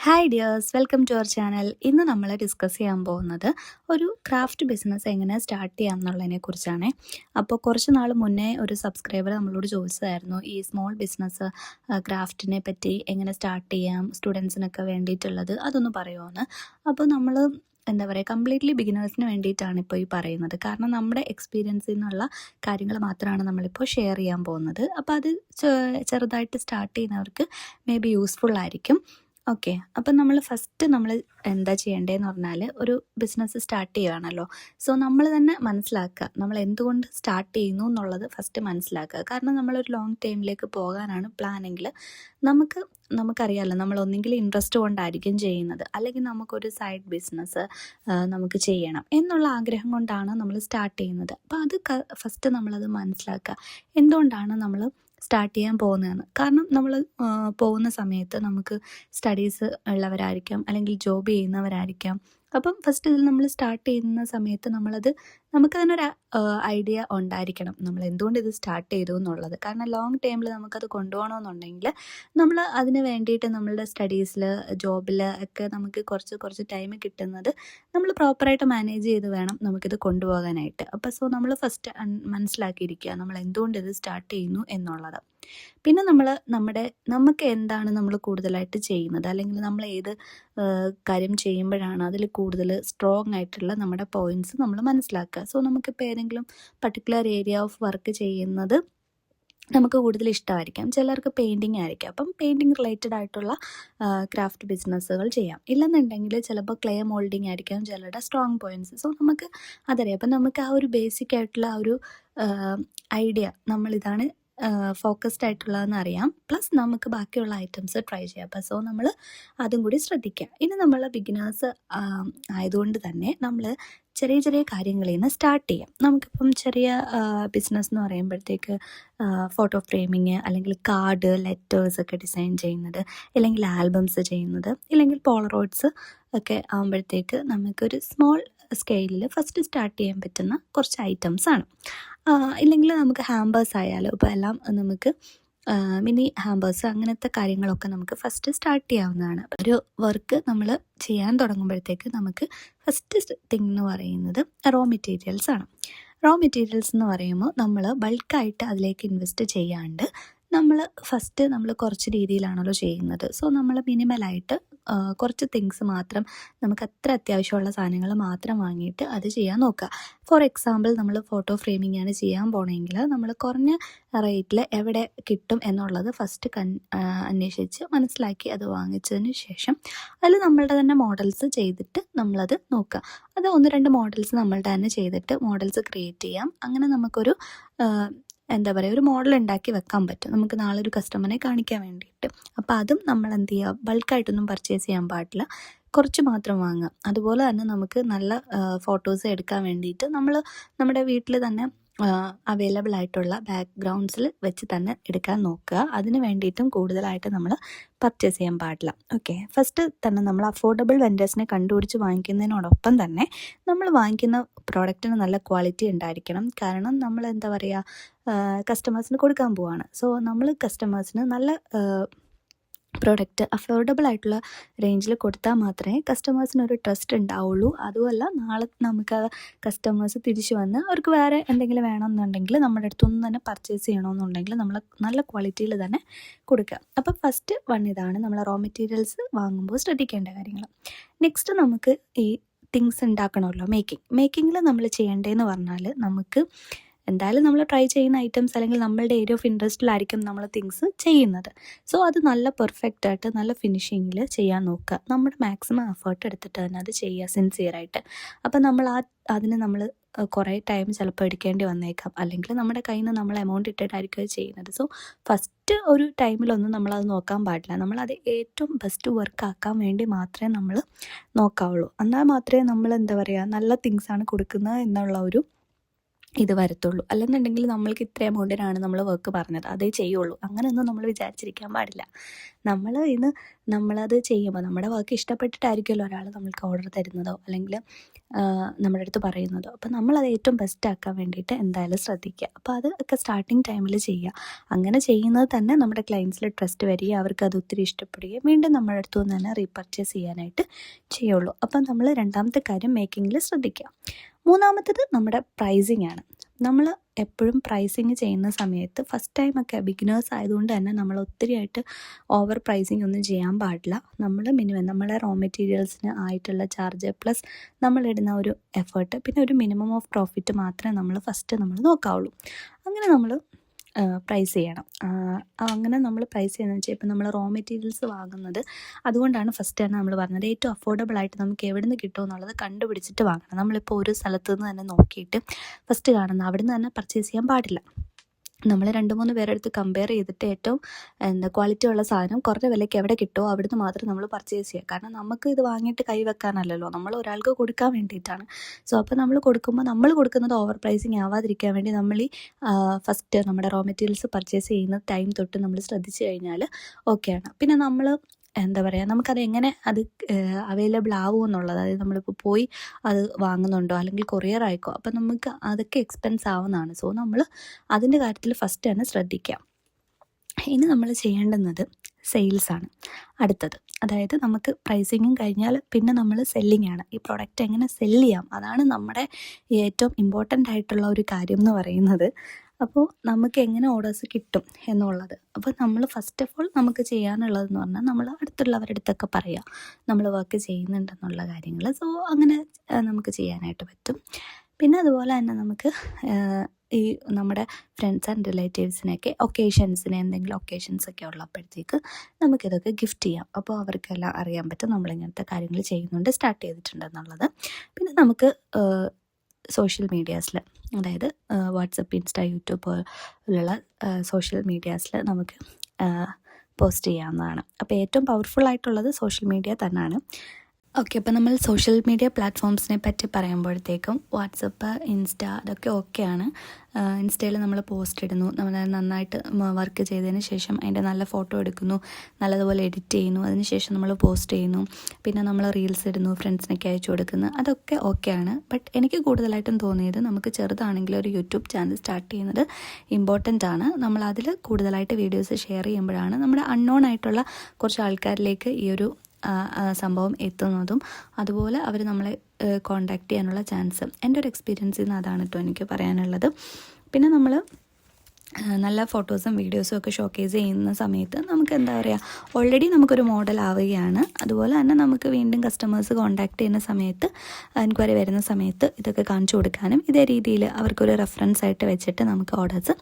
Hi dears, welcome to our channel. ഇന്ന് നമ്മൾ discuss ചെയ്യാൻ പോകുന്നത് ഒരു ക്രാഫ്റ്റ് ബിസിനസ് എങ്ങനെ സ്റ്റാർട്ട് ചെയ്യാം എന്നുള്ളതിനെ കുറിച്ചാണ്. അപ്പോൾ കുറച്ച് നാൾ മുന്നേ ഒരു സബ്സ്ക്രൈബർ നമ്മളോട് ചോദിച്ചതായിരുന്നു ഈ സ്മോൾ ബിസിനസ് ക്രാഫ്റ്റിനെ പറ്റി എങ്ങനെ സ്റ്റാർട്ട് ചെയ്യാം, സ്റ്റുഡൻസിനൊക്കെ വേണ്ടിയിട്ടുള്ളത് അതൊന്ന് പറയുമോയെന്ന്. അപ്പോൾ നമ്മൾ എന്താ പറയുക, കംപ്ലീറ്റ്ലി ബിഗിനേഴ്സിന് വേണ്ടിയിട്ടാണ് ഇപ്പോൾ ഈ പറയുന്നത്. കാരണം നമ്മുടെ എക്സ്പീരിയൻസിൽ നിന്നുള്ള കാര്യങ്ങൾ മാത്രമാണ് നമ്മളിപ്പോൾ ഷെയർ ചെയ്യാൻ പോകുന്നത്. അപ്പോൾ അത് ചെറുതായിട്ട് സ്റ്റാർട്ട് ചെയ്യുന്നവർക്ക് മേ ബി യൂസ്ഫുൾ ആയിരിക്കും. ഓക്കെ, അപ്പം നമ്മൾ എന്താ ചെയ്യേണ്ടതെന്ന് പറഞ്ഞാൽ, ഒരു ബിസിനസ് സ്റ്റാർട്ട് ചെയ്യുകയാണല്ലോ. സോ നമ്മൾ തന്നെ മനസ്സിലാക്കുക നമ്മൾ എന്തുകൊണ്ട് സ്റ്റാർട്ട് ചെയ്യുന്നു എന്നുള്ളത് ഫസ്റ്റ് മനസ്സിലാക്കുക. കാരണം നമ്മളൊരു ലോങ് ടൈമിലേക്ക് പോകാനാണ് പ്ലാനെങ്കിൽ നമുക്കറിയാമല്ലോ, നമ്മൾ ഒന്നെങ്കിൽ ഇൻട്രസ്റ്റ് കൊണ്ടായിരിക്കും ചെയ്യുന്നത്, അല്ലെങ്കിൽ നമുക്കൊരു സൈഡ് ബിസിനസ് നമുക്ക് ചെയ്യണം എന്നുള്ള ആഗ്രഹം കൊണ്ടാണ് നമ്മൾ സ്റ്റാർട്ട് ചെയ്യുന്നത്. അപ്പോൾ അത് ഫസ്റ്റ് നമ്മളത് മനസ്സിലാക്കുക, എന്തുകൊണ്ടാണ് നമ്മൾ സ്റ്റാർട്ട് ചെയ്യാൻ പോകുന്നതെന്ന്. കാരണം നമ്മൾ പോകുന്ന സമയത്ത് നമുക്ക് സ്റ്റഡീസ് ഉള്ളവരായിരിക്കാം, അല്ലെങ്കിൽ ജോബ് ചെയ്യുന്നവരായിരിക്കാം. അപ്പം ഫസ്റ്റ് ഇതിൽ നമ്മൾ സ്റ്റാർട്ട് ചെയ്യുന്ന സമയത്ത് നമുക്ക് അതിനൊരു ഐഡിയ ഉണ്ടായിരിക്കണം നമ്മൾ എന്തുകൊണ്ട് ഇത് സ്റ്റാർട്ട് ചെയ്തു എന്നുള്ളത്. കാരണം ലോങ് ടൈമിൽ നമുക്കത് കൊണ്ടുപോകണമെന്നുണ്ടെങ്കിൽ നമ്മൾ അതിന് വേണ്ടിയിട്ട് നമ്മളുടെ സ്റ്റഡീസിൽ, ജോബിൽ ഒക്കെ നമുക്ക് കുറച്ച് ടൈം കിട്ടുന്നത് നമ്മൾ പ്രോപ്പറായിട്ട് മാനേജ് ചെയ്ത് വേണം നമുക്കിത് കൊണ്ടുപോകാനായിട്ട്. അപ്പോൾ നമ്മൾ ഫസ്റ്റ് മനസ്സിലാക്കിയിരിക്കുക നമ്മൾ എന്തുകൊണ്ട് ഇത് സ്റ്റാർട്ട് ചെയ്യുന്നു എന്നുള്ളത്. പിന്നെ നമുക്ക് എന്താണ് നമ്മൾ കൂടുതലായിട്ട് ചെയ്യുന്നത്, അല്ലെങ്കിൽ നമ്മൾ ഏത് കാര്യം ചെയ്യുമ്പോഴാണ് അതിൽ കൂടുതൽ സ്ട്രോങ് ആയിട്ടുള്ള നമ്മുടെ പോയിൻറ്റ്സ് നമ്മൾ മനസ്സിലാക്കുക. സോ നമുക്കിപ്പോൾ ഏതെങ്കിലും പർട്ടിക്കുലർ ഏരിയ ഓഫ് വർക്ക് ചെയ്യുന്നത് നമുക്ക് കൂടുതൽ ഇഷ്ടമായിരിക്കാം. ചിലർക്ക് പെയിൻറ്റിങ് ആയിരിക്കാം. അപ്പം പെയിൻറ്റിങ് റിലേറ്റഡ് ആയിട്ടുള്ള ക്രാഫ്റ്റ് ബിസിനസ്സുകൾ ചെയ്യാം. ഇല്ലെന്നുണ്ടെങ്കിൽ ചിലപ്പോൾ ക്ലേ മോൾഡിങ് ആയിരിക്കാം ചിലരുടെ സ്ട്രോങ് പോയിൻറ്റ്സ്. സോ നമുക്ക് അതറിയാം. അപ്പം നമുക്ക് ആ ഒരു ബേസിക് ആയിട്ടുള്ള ആ ഒരു ഐഡിയ നമ്മളിതാണ് ഫോക്കസ്ഡ് ആയിട്ടുള്ളതെന്ന് അറിയാം. പ്ലസ് നമുക്ക് ബാക്കിയുള്ള ഐറ്റംസ് ട്രൈ ചെയ്യാം. അപ്പോൾ നമ്മൾ അതും കൂടി ശ്രദ്ധിക്കുക. ഇനി നമ്മൾ ബിഗിനേഴ്സ് ആയതുകൊണ്ട് തന്നെ നമ്മൾ ചെറിയ ചെറിയ കാര്യങ്ങളിൽ നിന്ന് സ്റ്റാർട്ട് ചെയ്യാം. നമുക്കിപ്പം ചെറിയ ബിസിനസ് എന്ന് പറയുമ്പോഴത്തേക്ക് ഫോട്ടോ ഫ്രെയിമിങ്, അല്ലെങ്കിൽ കാർഡ്, ലെറ്റേഴ്സ് ഒക്കെ ഡിസൈൻ ചെയ്യുന്നത്, അല്ലെങ്കിൽ ആൽബംസ് ചെയ്യുന്നത്, ഇല്ലെങ്കിൽ പോളറോയിഡ്സ് ഒക്കെ ആകുമ്പോഴത്തേക്ക് നമുക്കൊരു സ്മോൾ സ്കെയിലിൽ ഫസ്റ്റ് സ്റ്റാർട്ട് ചെയ്യാൻ പറ്റുന്ന കുറച്ച് ഐറ്റംസ് ആണ്. ഇല്ലെങ്കിൽ നമുക്ക് ഹാമ്പേഴ്സ് ആയാലും, ഇപ്പോൾ എല്ലാം നമുക്ക് മിനി ഹാമ്പേഴ്സ് അങ്ങനത്തെ കാര്യങ്ങളൊക്കെ നമുക്ക് ഫസ്റ്റ് സ്റ്റാർട്ട് ചെയ്യാവുന്നതാണ്. ഒരു വർക്ക് നമ്മൾ ചെയ്യാൻ തുടങ്ങുമ്പോഴത്തേക്ക് നമുക്ക് ഫസ്റ്റ് തിങ് എന്ന് പറയുന്നത് റോ മെറ്റീരിയൽസ് ആണ്. റോ മെറ്റീരിയൽസ് എന്ന് പറയുമ്പോൾ നമ്മൾ ബൾക്കായിട്ട് അതിലേക്ക് ഇൻവെസ്റ്റ് ചെയ്യാണ്ട് നമ്മൾ കുറച്ച് രീതിയിലാണല്ലോ ചെയ്യുന്നത്. സോ നമ്മൾ മിനിമലായിട്ട് കുറച്ച് തിങ്സ് മാത്രം, നമുക്ക് അത്ര അത്യാവശ്യമുള്ള സാധനങ്ങൾ മാത്രം വാങ്ങിയിട്ട് അത് ചെയ്യാൻ നോക്കുക. ഫോർ എക്സാമ്പിൾ, നമ്മൾ ഫോട്ടോ ഫ്രെയിമിംഗ് ആണ് ചെയ്യാൻ പോകണമെങ്കിൽ നമ്മൾ കുറഞ്ഞ റേറ്റിൽ എവിടെ കിട്ടും എന്നുള്ളത് ഫസ്റ്റ് അന്വേഷിച്ച് മനസ്സിലാക്കി അത് വാങ്ങിച്ചതിന് ശേഷം അതിൽ നമ്മളുടെ തന്നെ മോഡൽസ് ചെയ്തിട്ട് നമ്മളത് നോക്കുക. അത് 1-2 മോഡൽസ് നമ്മളുടെ തന്നെ ചെയ്തിട്ട് മോഡൽസ് ക്രിയേറ്റ് ചെയ്യാം. അങ്ങനെ നമുക്കൊരു ഒരു മോഡൽ ഉണ്ടാക്കി വെക്കാൻ പറ്റും നമുക്ക് നാളെ ഒരു കസ്റ്റമറിനെ കാണിക്കാൻ വേണ്ടിയിട്ട്. അപ്പോൾ അതും നമ്മൾ എന്ത് ചെയ്യുക, ബൾക്കായിട്ടൊന്നും പർച്ചേസ് ചെയ്യാൻ പാടില്ല, കുറച്ച് മാത്രം വാങ്ങുക. അതുപോലെ തന്നെ നമുക്ക് നല്ല ഫോട്ടോസ് എടുക്കാൻ വേണ്ടിയിട്ട് നമ്മൾ നമ്മുടെ വീട്ടിൽ തന്നെ അവൈലബിൾ ആയിട്ടുള്ള ബാക്ക്ഗ്രൗണ്ട്സിൽ വെച്ച് തന്നെ എടുക്കാൻ നോക്കുക. അതിന് വേണ്ടിയിട്ടും കൂടുതലായിട്ട് നമ്മൾ പർച്ചേസ് ചെയ്യാൻ പാടില്ല. ഓക്കെ, ഫസ്റ്റ് തന്നെ നമ്മൾ അഫോർഡബിൾ വെൻഡേഴ്സിനെ കണ്ടുപിടിച്ച് വാങ്ങിക്കുന്നതിനോടൊപ്പം തന്നെ നമ്മൾ വാങ്ങിക്കുന്ന പ്രോഡക്റ്റിന് നല്ല ക്വാളിറ്റി ഉണ്ടായിരിക്കണം. കാരണം നമ്മൾ കസ്റ്റമേഴ്സിന് കൊടുക്കാൻ പോവാണ്. സോ നമ്മൾ കസ്റ്റമേഴ്സിന് നല്ല പ്രോഡക്റ്റ് അഫോർഡബിൾ ആയിട്ടുള്ള റേഞ്ചിൽ കൊടുത്താൽ മാത്രമേ കസ്റ്റമേഴ്സിനൊരു ട്രസ്റ്റ് ഉണ്ടാവുള്ളൂ. അതുമല്ല, നാളെ നമുക്ക് കസ്റ്റമേഴ്സ് തിരിച്ചു വന്ന് അവർക്ക് വേറെ എന്തെങ്കിലും വേണമെന്നുണ്ടെങ്കിൽ നമ്മുടെ അടുത്തൊന്നും തന്നെ പർച്ചേസ് ചെയ്യണമെന്നുണ്ടെങ്കിൽ നമ്മൾ നല്ല ക്വാളിറ്റിയിൽ തന്നെ കൊടുക്കുക. അപ്പോൾ ഫസ്റ്റ് ഇതാണ് നമ്മൾ റോ മെറ്റീരിയൽസ് വാങ്ങുമ്പോൾ ശ്രദ്ധിക്കേണ്ട കാര്യങ്ങൾ. നെക്സ്റ്റ് നമുക്ക് ഈ തിങ്സ് ഉണ്ടാക്കണമല്ലോ. മേക്കിങ്ങിൽ നമ്മൾ ചെയ്യേണ്ടതെന്ന് പറഞ്ഞാൽ, നമുക്ക് എന്തായാലും നമ്മൾ ട്രൈ ചെയ്യുന്ന ഐറ്റംസ് അല്ലെങ്കിൽ നമ്മളുടെ ഏരിയ ഓഫ് ഇൻട്രസ്റ്റിലായിരിക്കും നമ്മൾ തിങ്സ് ചെയ്യുന്നത്. സോ അത് നല്ല പെർഫെക്റ്റ് ആയിട്ട് നല്ല ഫിനിഷിങ്ങിൽ ചെയ്യാൻ നോക്കുക. നമ്മുടെ മാക്സിമം എഫേർട്ട് എടുത്തിട്ട് തന്നെ അത് ചെയ്യുക സിൻസിയറായിട്ട്. അപ്പം അതിന് നമ്മൾ കുറേ ടൈം ചിലപ്പോൾ എടുക്കേണ്ടി വന്നേക്കാം, അല്ലെങ്കിൽ നമ്മുടെ കയ്യിൽ നിന്ന് നമ്മൾ എമൗണ്ട് ഇട്ടിട്ടായിരിക്കും അത് ചെയ്യുന്നത്. സോ ഫസ്റ്റ് ഒരു ടൈമിലൊന്നും നമ്മളത് നോക്കാൻ പാടില്ല. നമ്മളത് ഏറ്റവും ബെസ്റ്റ് വർക്ക് ആക്കാൻ വേണ്ടി മാത്രമേ നമ്മൾ നോക്കാവുള്ളൂ. എന്നാൽ മാത്രമേ നമ്മൾ നല്ല തിങ്സാണ് കൊടുക്കുന്നത് എന്നുള്ള ഒരു ഇത് വരത്തുള്ളൂ. അല്ലെന്നുണ്ടെങ്കിൽ നമ്മൾക്ക് ഇത്ര എമൗണ്ടിനാണ് നമ്മൾ വർക്ക് പറഞ്ഞത് അതേ ചെയ്യുള്ളൂ. അങ്ങനെയൊന്നും നമ്മൾ വിചാരിച്ചിരിക്കാൻ പാടില്ല. നമ്മളത് ചെയ്യുമ്പോൾ നമ്മുടെ വർക്ക് ഇഷ്ടപ്പെട്ടിട്ടായിരിക്കുമല്ലോ ഒരാൾ നമ്മൾക്ക് ഓർഡർ തരുന്നതോ അല്ലെങ്കിൽ നമ്മുടെ അടുത്ത് പറയുന്നതോ. അപ്പോൾ നമ്മളത് ഏറ്റവും ബെസ്റ്റ് ആക്കാൻ വേണ്ടിയിട്ട് എന്തായാലും ശ്രദ്ധിക്കുക. അപ്പോൾ അതൊക്കെ സ്റ്റാർട്ടിങ് ടൈമിൽ ചെയ്യുക. അങ്ങനെ ചെയ്യുന്നത് തന്നെ നമ്മുടെ ക്ലയൻസിൽ ട്രസ്റ്റ് വരികയും അവർക്ക് അത് ഒത്തിരി ഇഷ്ടപ്പെടുകയും വീണ്ടും നമ്മുടെ അടുത്തു നിന്ന് തന്നെ റീപർച്ചേസ് ചെയ്യാനായിട്ട് ചെയ്യുള്ളൂ. അപ്പം നമ്മൾ രണ്ടാമത്തെ കാര്യം മേക്കിങ്ങിൽ ശ്രദ്ധിക്കുക. മൂന്നാമത്തേത് നമ്മുടെ പ്രൈസിങ് ആണ്. നമ്മൾ എപ്പോഴും പ്രൈസിങ് ചെയ്യുന്ന സമയത്ത് ഫസ്റ്റ് ടൈമൊക്കെ ബിഗിനേഴ്സ് ആയതുകൊണ്ട് തന്നെ നമ്മൾ ഒത്തിരിയായിട്ട് ഓവർ പ്രൈസിങ് ഒന്നും ചെയ്യാൻ പാടില്ല. നമ്മൾ മിനിമം നമ്മളെ റോ മെറ്റീരിയൽസിന് ആയിട്ടുള്ള ചാർജ് പ്ലസ് നമ്മളിടുന്ന ഒരു എഫേർട്ട് പിന്നെ ഒരു മിനിമം ഓഫ് പ്രോഫിറ്റ് മാത്രമേ നമ്മൾ നോക്കാവുള്ളൂ. അങ്ങനെ നമ്മൾ പ്രൈസ് ചെയ്യണം. അങ്ങനെ നമ്മൾ പ്രൈസ് ചെയ്യുന്നത് വെച്ചാൽ ഇപ്പം നമ്മൾ റോ മെറ്റീരിയൽസ് വാങ്ങുന്നത് അതുകൊണ്ടാണ് ഫസ്റ്റ് തന്നെ നമ്മൾ പറഞ്ഞത് ഏറ്റവും അഫോർഡബിൾ ആയിട്ട് നമുക്ക് എവിടെ നിന്ന് കിട്ടും എന്നുള്ളത് കണ്ടുപിടിച്ചിട്ട് വാങ്ങണം. നമ്മളിപ്പോൾ ഒരു സ്ഥലത്ത് നിന്ന് തന്നെ നോക്കിയിട്ട് ഫസ്റ്റ് കാണുന്ന അവിടെ നിന്ന് തന്നെ പർച്ചേസ് ചെയ്യാൻ പാടില്ല. നമ്മൾ 2-3 പേരെടുത്ത് കമ്പയർ ചെയ്തിട്ട് ഏറ്റവും ക്വാളിറ്റി ഉള്ള സാധനം കുറഞ്ഞ വിലയ്ക്ക് എവിടെ കിട്ടുമോ അവിടുന്ന് മാത്രം നമ്മൾ പർച്ചേസ് ചെയ്യുക. കാരണം നമുക്ക് ഇത് വാങ്ങിയിട്ട് കൈവെക്കാനല്ലല്ലോ, നമ്മൾ ഒരാൾക്ക് കൊടുക്കാൻ വേണ്ടിയിട്ടാണ്. സോ അപ്പോൾ നമ്മൾ കൊടുക്കുമ്പോൾ നമ്മൾ കൊടുക്കുന്നത് ഓവർ പ്രൈസിങ് ആവാതിരിക്കാൻ വേണ്ടി നമ്മൾ ഈ ഫസ്റ്റ് നമ്മുടെ റോ മെറ്റീരിയൽസ് പർച്ചേസ് ചെയ്യുന്ന ടൈം തൊട്ട് നമ്മൾ ശ്രദ്ധിച്ചു കഴിഞ്ഞാൽ ഓക്കെയാണ്. പിന്നെ നമ്മൾ നമുക്കത് എങ്ങനെ അത് അവൈലബിൾ ആവുമോ എന്നുള്ളത്, അതായത് നമ്മളിപ്പോൾ പോയി അത് വാങ്ങുന്നുണ്ടോ അല്ലെങ്കിൽ കൊറിയർ ആയിക്കോ, അപ്പം നമുക്ക് അതൊക്കെ എക്സ്പെൻസ് ആവുന്നതാണ്. സോ നമ്മൾ അതിൻ്റെ കാര്യത്തിൽ ഫസ്റ്റ് തന്നെ ശ്രദ്ധിക്കാം. ഇനി നമ്മൾ ചെയ്യേണ്ടുന്നത് സെയിൽസാണ് അടുത്തത്. അതായത് നമുക്ക് പ്രൈസിങ്ങും കഴിഞ്ഞാൽ പിന്നെ നമ്മൾ സെല്ലിംഗ് ആണ്. ഈ പ്രൊഡക്റ്റ് എങ്ങനെ സെല്ല് ചെയ്യാം, അതാണ് നമ്മുടെ ഏറ്റവും ഇമ്പോർട്ടൻ്റ് ആയിട്ടുള്ള ഒരു കാര്യം എന്ന് പറയുന്നത്. അപ്പോൾ നമുക്ക് എങ്ങനെ ഓർഡേഴ്സ് കിട്ടും എന്നുള്ളത്. അപ്പോൾ നമ്മൾ ഫസ്റ്റ് ഓഫ് ഓൾ നമുക്ക് ചെയ്യാനുള്ളതെന്ന് പറഞ്ഞാൽ നമ്മൾ അടുത്തുള്ളവരുടെ അടുത്തൊക്കെ പറയുക നമ്മൾ വർക്ക് ചെയ്യുന്നുണ്ടെന്നുള്ള കാര്യങ്ങൾ. സോ അങ്ങനെ നമുക്ക് ചെയ്യാനായിട്ട് പറ്റും. പിന്നെ അതുപോലെ തന്നെ നമുക്ക് ഈ നമ്മുടെ ഫ്രണ്ട്സ് ആൻഡ് റിലേറ്റീവ്സിനൊക്കെ എന്തെങ്കിലും ഒക്കേഷൻസൊക്കെ ഉള്ളപ്പോഴത്തേക്ക് നമുക്കിതൊക്കെ ഗിഫ്റ്റ് ചെയ്യാം. അപ്പോൾ അവർക്കെല്ലാം അറിയാൻ പറ്റും നമ്മളിങ്ങനത്തെ കാര്യങ്ങൾ ചെയ്യുന്നുണ്ട്, സ്റ്റാർട്ട് ചെയ്തിട്ടുണ്ടെന്നുള്ളത്. പിന്നെ നമുക്ക് സോഷ്യൽ മീഡിയാസിൽ, അതായത് വാട്സപ്പ്, ഇൻസ്റ്റ, യൂട്യൂബ് പോലുള്ള സോഷ്യൽ മീഡിയാസിൽ നമുക്ക് പോസ്റ്റ് ചെയ്യാവുന്നതാണ്. അപ്പോൾ ഏറ്റവും പവർഫുൾ ആയിട്ടുള്ളത് സോഷ്യൽ മീഡിയ തന്നെയാണ്. ഓക്കെ, അപ്പോൾ നമ്മൾ സോഷ്യൽ മീഡിയ പ്ലാറ്റ്ഫോംസിനെ പറ്റി പറയുമ്പോഴത്തേക്കും വാട്സപ്പ്, ഇൻസ്റ്റ അതൊക്കെ ഓക്കെയാണ്. ഇൻസ്റ്റയിൽ നമ്മൾ പോസ്റ്റ് ഇടുന്നു, നമ്മൾ നന്നായിട്ട് വർക്ക് ചെയ്തതിന് ശേഷം അതിൻ്റെ നല്ല ഫോട്ടോ എടുക്കുന്നു, നല്ലതുപോലെ എഡിറ്റ് ചെയ്യുന്നു, അതിനുശേഷം നമ്മൾ പോസ്റ്റ് ചെയ്യുന്നു, പിന്നെ നമ്മൾ റീൽസ് ഇടുന്നു, ഫ്രണ്ട്സിനൊക്കെ അയച്ചു കൊടുക്കുന്നു, അതൊക്കെ ഓക്കെയാണ്. ബട്ട് എനിക്ക് കൂടുതലായിട്ടും തോന്നിയത് നമുക്ക് ചെറുതാണെങ്കിലും ഒരു യൂട്യൂബ് ചാനൽ സ്റ്റാർട്ട് ചെയ്യുന്നത് ഇമ്പോർട്ടൻ്റ് ആണ്. നമ്മൾ അതിൽ കൂടുതലായിട്ട് വീഡിയോസ് ഷെയർ ചെയ്യുമ്പോഴാണ് നമ്മുടെ അൺനോൺ ആയിട്ടുള്ള കുറച്ച് ആൾക്കാരിലേക്ക് ഈ ഒരു സംഭവം എത്തുന്നതും അതുപോലെ അവർ നമ്മളെ കോണ്ടാക്ട് ചെയ്യാനുള്ള ചാൻസ്. എൻ്റെ ഒരു എക്സ്പീരിയൻസിൽ നിന്ന് അതാണ് കേട്ടോ എനിക്ക് പറയാനുള്ളത്. പിന്നെ നമ്മൾ നല്ല ഫോട്ടോസും വീഡിയോസും ഒക്കെ ഷോക്കേസ് ചെയ്യുന്ന സമയത്ത് നമുക്ക് ഓൾറെഡി നമുക്കൊരു മോഡൽ ആവുകയാണ്. അതുപോലെ തന്നെ നമുക്ക് വീണ്ടും കസ്റ്റമേഴ്സ് കോണ്ടാക്ട് ചെയ്യുന്ന സമയത്ത്, എൻക്വയറി വരുന്ന സമയത്ത് ഇതൊക്കെ കാണിച്ചു കൊടുക്കാനും ഇതേ രീതിയിൽ അവർക്കൊരു റെഫറൻസ് ആയിട്ട് വെച്ചിട്ട് നമുക്ക് ഓർഡേഴ്സ്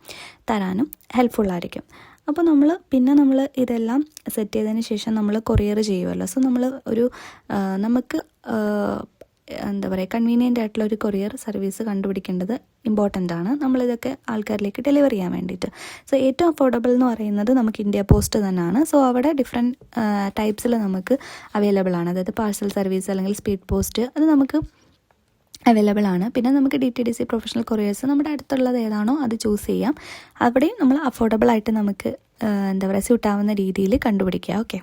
തരാനും ഹെൽപ്ഫുള്ളായിരിക്കും. അപ്പോൾ നമ്മൾ ഇതെല്ലാം സെറ്റ് ചെയ്തതിന് ശേഷം നമ്മൾ കൊറിയർ ചെയ്യുമല്ലോ. സോ നമ്മൾ നമുക്ക് കൺവീനിയൻ്റ് ആയിട്ടുള്ള ഒരു കൊറിയർ സർവീസ് കണ്ടുപിടിക്കേണ്ടത് ഇമ്പോർട്ടൻ്റ് ആണ്, നമ്മളിതൊക്കെ ആൾക്കാരിലേക്ക് ഡെലിവർ ചെയ്യാൻ വേണ്ടിയിട്ട്. സോ ഏറ്റവും അഫോർഡബിൾ എന്ന് പറയുന്നത് നമുക്ക് ഇന്ത്യ പോസ്റ്റ് തന്നെയാണ്. സോ അവിടെ ഡിഫറെൻറ്റ് ടൈപ്സിൽ നമുക്ക് അവൈലബിൾ ആണ്. അതായത് പാഴ്സൽ സർവീസ് അല്ലെങ്കിൽ സ്പീഡ് പോസ്റ്റ് അത് നമുക്ക് അവൈലബിൾ ആണ്. പിന്നെ നമുക്ക് DTDC പ്രൊഫഷണൽ കൊറിയേഴ്സ് നമ്മുടെ അടുത്തുള്ളത് ഏതാണോ അത് ചൂസ് ചെയ്യാം. അവിടെയും നമ്മൾ അഫോർഡബിൾ ആയിട്ട് നമുക്ക് സ്യൂട്ടാവുന്ന രീതിയിൽ കണ്ടുപിടിക്കുക. ഓക്കെ,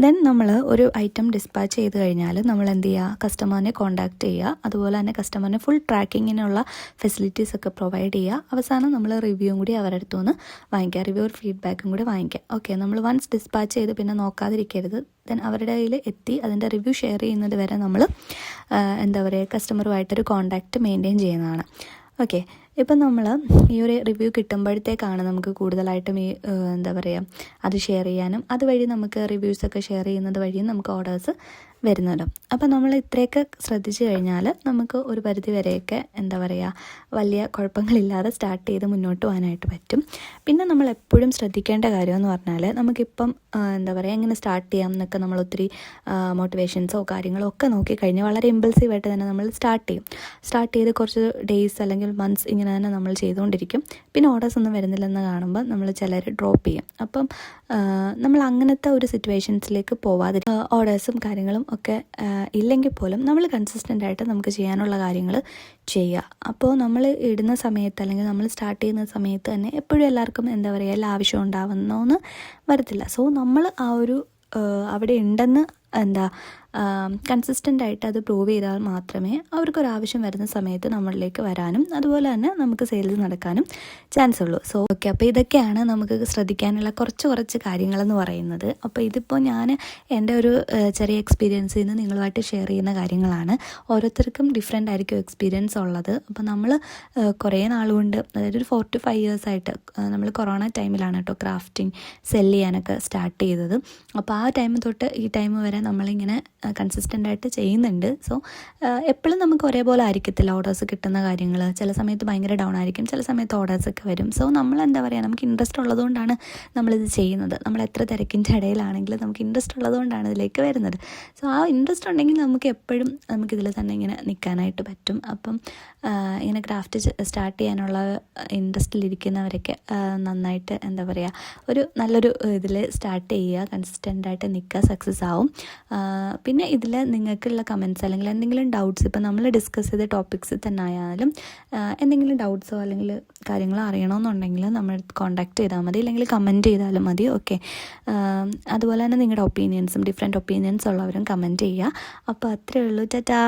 ദെൻ നമ്മൾ ഒരു ഐറ്റം ഡിസ്പാച്ച് ചെയ്ത് കഴിഞ്ഞാൽ നമ്മൾ എന്ത് ചെയ്യുക, കസ്റ്റമറിനെ കോണ്ടാക്ട് ചെയ്യുക. അതുപോലെ തന്നെ കസ്റ്റമറിന് ഫുൾ ട്രാക്കിങ്ങിനുള്ള ഫെസിലിറ്റീസ് ഒക്കെ പ്രൊവൈഡ് ചെയ്യുക. അവസാനം നമ്മൾ റിവ്യൂവും കൂടി അവരുടെ അടുത്തു നിന്ന് വാങ്ങിക്കുക, റിവ്യൂ ഫീഡ്ബാക്കും കൂടി വാങ്ങിക്കുക. ഓക്കെ, നമ്മൾ വൺസ് ഡിസ്പാച്ച് ചെയ്ത് പിന്നെ നോക്കാതിരിക്കരുത്. ദെൻ അവരുടെ കയ്യിൽ എത്തി അതിൻ്റെ റിവ്യൂ ഷെയർ ചെയ്യുന്നത് വരെ നമ്മൾ കസ്റ്റമറുമായിട്ടൊരു കോണ്ടാക്റ്റ് മെയിൻറ്റെയിൻ ചെയ്യുന്നതാണ്. ഓക്കെ, ഇപ്പം നമ്മൾ ഈ ഒരു റിവ്യൂ കിട്ടുമ്പോഴത്തേക്കാണ് നമുക്ക് കൂടുതലായിട്ടും ഈ അത് ഷെയർ ചെയ്യാനും അതുവഴി നമുക്ക് റിവ്യൂസൊക്കെ ഷെയർ ചെയ്യുന്നത് വഴിയും നമുക്ക് ഓർഡേഴ്സ് വരുന്നുണ്ട്. അപ്പം നമ്മൾ ഇത്രയൊക്കെ ശ്രദ്ധിച്ചു കഴിഞ്ഞാൽ നമുക്ക് ഒരു പരിധി വരെയൊക്കെ വലിയ കുഴപ്പങ്ങളില്ലാതെ സ്റ്റാർട്ട് ചെയ്ത് മുന്നോട്ട് പോകാനായിട്ട് പറ്റും. പിന്നെ നമ്മൾ എപ്പോഴും ശ്രദ്ധിക്കേണ്ട കാര്യമെന്ന് പറഞ്ഞാൽ നമുക്കിപ്പം എങ്ങനെ സ്റ്റാർട്ട് ചെയ്യാം എന്നൊക്കെ നമ്മൾ ഒത്തിരി മോട്ടിവേഷൻസോ കാര്യങ്ങളോ ഒക്കെ നോക്കിക്കഴിഞ്ഞാൽ വളരെ ഇമ്പൾസീവായിട്ട് തന്നെ നമ്മൾ സ്റ്റാർട്ട് ചെയ്ത് കുറച്ച് ഡേയ്സ് അല്ലെങ്കിൽ മന്ത്സ് ഇങ്ങനെ തന്നെ നമ്മൾ ചെയ്തുകൊണ്ടിരിക്കും. പിന്നെ ഓർഡേഴ്സ് ഒന്നും വരുന്നില്ലെന്ന് കാണുമ്പോൾ നമ്മൾ ചിലർ ഡ്രോപ്പ് ചെയ്യും. അപ്പം നമ്മൾ അങ്ങനത്തെ ഒരു സിറ്റുവേഷൻസിലേക്ക് പോവാതെ ഓർഡേഴ്സും കാര്യങ്ങളും ഒക്കെ ഇല്ലെങ്കിൽ പോലും നമ്മൾ കൺസിസ്റ്റൻ്റ് ആയിട്ട് നമുക്ക് ചെയ്യാനുള്ള കാര്യങ്ങൾ ചെയ്യുക. അപ്പോൾ നമ്മൾ ഇടുന്ന സമയത്ത് അല്ലെങ്കിൽ നമ്മൾ സ്റ്റാർട്ട് ചെയ്യുന്ന സമയത്ത് തന്നെ എപ്പോഴും എല്ലാവർക്കും എന്താ പറയുക എല്ലാ ആവശ്യവും ഉണ്ടാവുന്നൊന്നും വരത്തില്ല. സോ നമ്മൾ ആ ഒരു അവിടെ ഉണ്ടെന്ന് കൺസിസ്റ്റൻ്റ് ആയിട്ട് അത് പ്രൂവ് ചെയ്താൽ മാത്രമേ അവർക്കൊരാവശ്യം വരുന്ന സമയത്ത് നമ്മളിലേക്ക് വരാനും അതുപോലെ തന്നെ നമുക്ക് സെയിൽസ് നടക്കാനും ചാൻസ് ഉള്ളൂ. സോ ഓക്കെ, അപ്പോൾ ഇതൊക്കെയാണ് നമുക്ക് ശ്രദ്ധിക്കാനുള്ള കുറച്ച് കാര്യങ്ങളെന്ന് പറയുന്നത്. അപ്പോൾ ഇതിപ്പോൾ ഞാൻ എൻ്റെ ഒരു ചെറിയ എക്സ്പീരിയൻസിൽ നിന്ന് നിങ്ങളുമായിട്ട് ഷെയർ ചെയ്യുന്ന കാര്യങ്ങളാണ്. ഓരോരുത്തർക്കും ഡിഫറെൻ്റ് ആയിരിക്കും എക്സ്പീരിയൻസ് ഉള്ളത്. അപ്പോൾ നമ്മൾ കുറേ നാളുകൊണ്ട്, അതായത് ഒരു 4 to 5 years ആയിട്ട് നമ്മൾ കൊറോണ ടൈമിലാണ് കേട്ടോ ക്രാഫ്റ്റിംഗ് സെല്ല് ചെയ്യാനൊക്കെ സ്റ്റാർട്ട് ചെയ്തത്. അപ്പോൾ ആ ടൈം തൊട്ട് ഈ ടൈം വരെ നമ്മളിങ്ങനെ കൺസിസ്റ്റൻ്റ് ആയിട്ട് ചെയ്യുന്നുണ്ട്. സോ എപ്പോഴും നമുക്ക് ഒരേപോലെ ആയിരിക്കത്തില്ല ഓർഡേഴ്സ് കിട്ടുന്ന കാര്യങ്ങൾ. ചില സമയത്ത് ഭയങ്കര ഡൗൺ ആയിരിക്കും, ചില സമയത്ത് ഓർഡേഴ്സൊക്കെ വരും. സോ നമ്മൾ എന്താ പറയുക, നമുക്ക് ഇൻട്രസ്റ്റ് ഉള്ളതുകൊണ്ടാണ് നമ്മളിത് ചെയ്യുന്നത്. നമ്മൾ എത്ര തിരക്കിൻ്റെ ഇടയിലാണെങ്കിലും നമുക്ക് ഇൻട്രസ്റ്റ് ഉള്ളതുകൊണ്ടാണ് ഇതിലേക്ക് വരുന്നത്. സോ ആ ഇൻട്രസ്റ്റ് ഉണ്ടെങ്കിൽ നമുക്ക് എപ്പോഴും നമുക്കിതിൽ തന്നെ ഇങ്ങനെ നിൽക്കാനായിട്ട് പറ്റും. അപ്പം ഇങ്ങനെ ക്രാഫ്റ്റ് സ്റ്റാർട്ട് ചെയ്യാനുള്ള ഇൻട്രസ്റ്റിലിരിക്കുന്നവരൊക്കെ നന്നായിട്ട് എന്താ പറയുക, ഒരു നല്ലൊരു ഇതിൽ സ്റ്റാർട്ട് ചെയ്യുക, കൺസിസ്റ്റൻ്റ് ആയിട്ട് നിൽക്കുക, സക്സസ് ആവും. പിന്നെ ഇതിൽ നിങ്ങൾക്കുള്ള കമൻറ്റ്സ് അല്ലെങ്കിൽ എന്തെങ്കിലും ഡൗട്ട്സ്, ഇപ്പോൾ നമ്മൾ ഡിസ്കസ് ചെയ്ത ടോപ്പിക്സിൽ തന്നെ ആയാലും എന്തെങ്കിലും ഡൗട്ട്സോ അല്ലെങ്കിൽ കാര്യങ്ങളോ അറിയണമെന്നുണ്ടെങ്കിൽ നമ്മൾ കോൺടാക്ട് ചെയ്താൽ മതി, അല്ലെങ്കിൽ കമൻറ്റ് ചെയ്താലും മതി. ഓക്കെ, അതുപോലെ തന്നെ നിങ്ങളുടെ ഒപ്പീനിയൻസും ഡിഫറെൻറ്റ് ഒപ്പീനിയൻസ് ഉള്ളവരും കമൻറ്റ് ചെയ്യുക. അപ്പോൾ അത്രയേ ഉള്ളൂ. ടാറ്റാ.